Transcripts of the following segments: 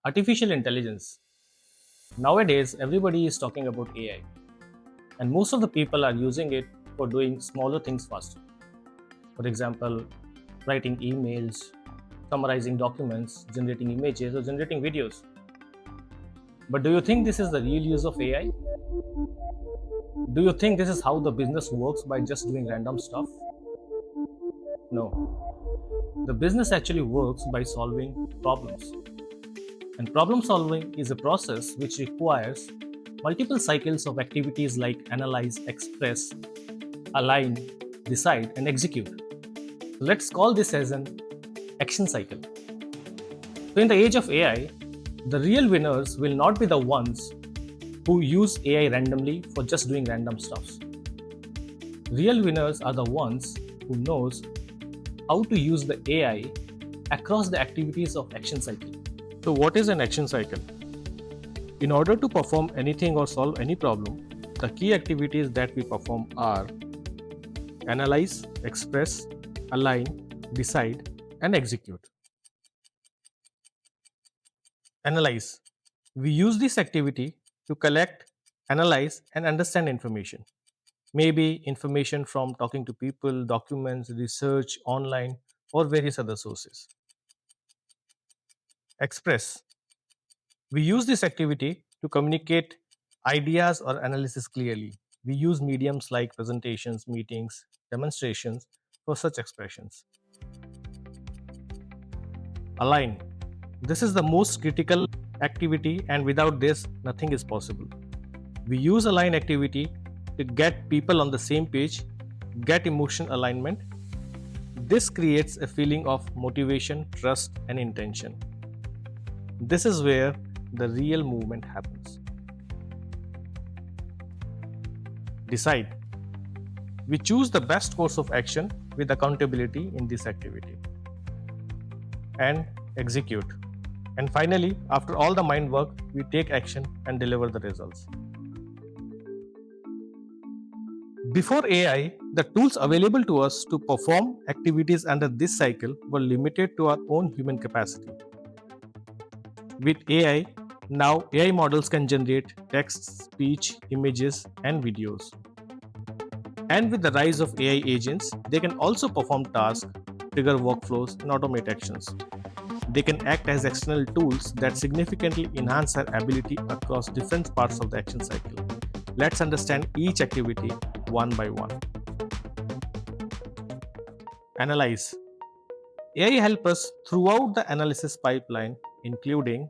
Artificial intelligence. Nowadays, everybody is talking about AI, and most of the people are using it for doing smaller things faster. For example, writing emails, summarizing documents, generating images, or generating videos. But do you think this is the real use of AI? Do you think this is how the business works by just doing random stuff? No. The business actually works by solving problems. And problem solving is a process which requires multiple cycles of activities like analyze, express, align, decide, and execute. Let's call this as an action cycle. So, in the age of AI, the real winners will not be the ones who use AI randomly for just doing random stuffs. Real winners are the ones who knows how to use the AI across the activities of action cycle. So, what is an action cycle? In order to perform anything or solve any problem, the key activities that we perform are analyze, express, align, decide, and execute. Analyze. We use this activity to collect, analyze, and understand information. Maybe information from talking to people, documents, research, online, or various other sources. Express. We use this activity to communicate ideas or analysis clearly. We use mediums like presentations, meetings, demonstrations for such expressions. Align. This is the most critical activity, and without this, nothing is possible. We use align activity to get people on the same page, get emotional alignment. This creates a feeling of motivation, trust, and intention. This is where the real movement happens. Decide. We choose the best course of action with accountability in this activity. And execute. And finally, after all the mind work, we take action and deliver the results. Before AI, the tools available to us to perform activities under this cycle were limited to our own human capacity. With AI, now AI models can generate text, speech, images, and videos. And with the rise of AI agents, they can also perform tasks, trigger workflows, and automate actions. They can act as external tools that significantly enhance our ability across different parts of the action cycle. Let's understand each activity one by one. Analyze. AI helps us throughout the analysis pipeline, including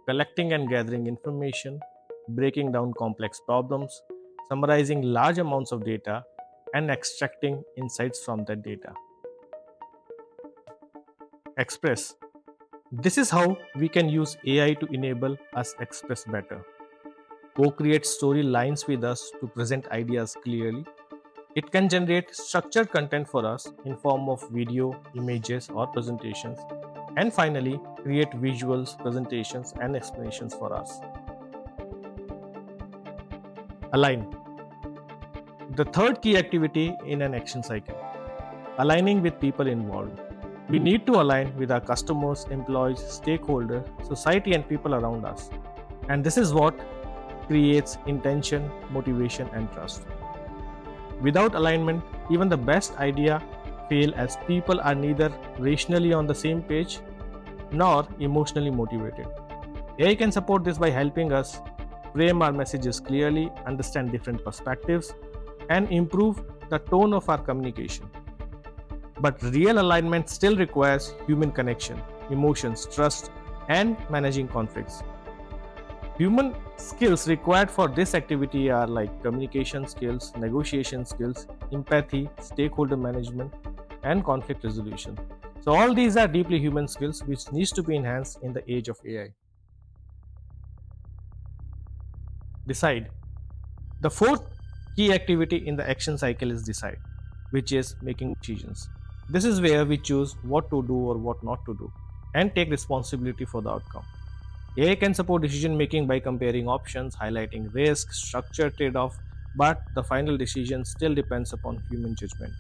collecting and gathering information, breaking down complex problems, summarizing large amounts of data, and extracting insights from that data. Express. This is how we can use AI to enable us express better. Co-create storylines with us to present ideas clearly. It can generate structured content for us in form of video, images, or presentations. And finally, create visuals, presentations, and explanations for us. Align. The third key activity in an action cycle. Aligning with people involved. We need to align with our customers, employees, stakeholders, society, and people around us. And this is what creates intention, motivation, and trust. Without alignment, even the best idea fail as people are neither rationally on the same page nor emotionally motivated. AI can support this by helping us frame our messages clearly, understand different perspectives, and improve the tone of our communication. But real alignment still requires human connection, emotions, trust, and managing conflicts. Human skills required for this activity are like communication skills, negotiation skills, empathy, stakeholder management, and conflict resolution. So all these are deeply human skills which needs to be enhanced in the age of AI. Decide. The fourth key activity in the action cycle is decide, which is making decisions. This is where we choose what to do or what not to do and take responsibility for the outcome. AI can support decision making by comparing options, highlighting risk, structure trade off, but the final decision still depends upon human judgment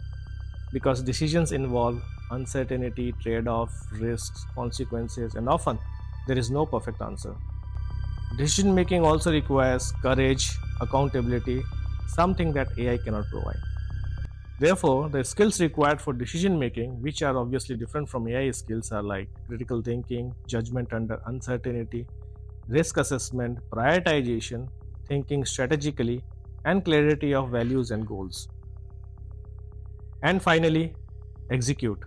because decisions involve uncertainty, trade off, risks, consequences, and often there is no perfect answer. Decision making also requires courage, accountability, something that AI cannot provide. Therefore, the skills required for decision making, which are obviously different from AI skills, are like critical thinking, judgment under uncertainty, risk assessment, prioritization, thinking strategically, and clarity of values and goals. And finally, execute.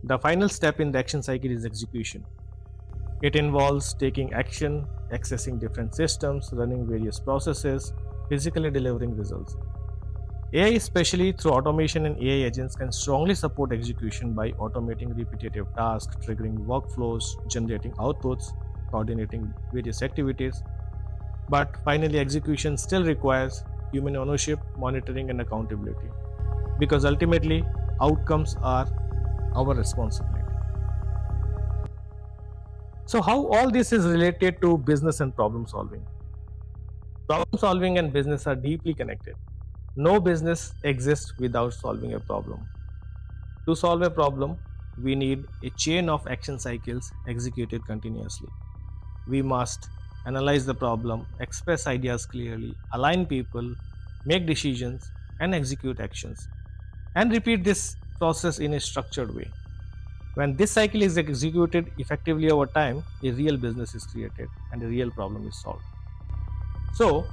The final step in the action cycle is execution. It involves taking action, accessing different systems, running various processes, physically delivering results. AI, especially through automation and AI agents, can strongly support execution by automating repetitive tasks, triggering workflows, generating outputs, coordinating various activities. But finally, execution still requires human ownership, monitoring, and accountability because ultimately, outcomes are our responsibility. So, how all this is related to business and problem solving? Problem solving and business are deeply connected. No business exists without solving a problem. To solve a problem, we need a chain of action cycles executed continuously. We must analyze the problem, express ideas clearly, align people, make decisions, and execute actions, and repeat this process in a structured way. When this cycle is executed effectively over time, a real business is created and a real problem is solved. So,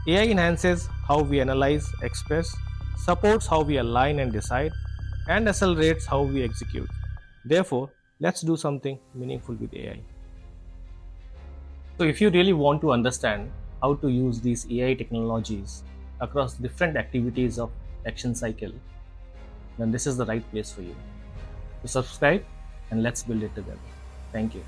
AI enhances how we analyze, express, supports how we align and decide, and accelerates how we execute. Therefore, let's do something meaningful with AI. So, if you really want to understand how to use these AI technologies across different activities of action cycle, then this is the right place for you. So, subscribe and let's build it together. Thank you.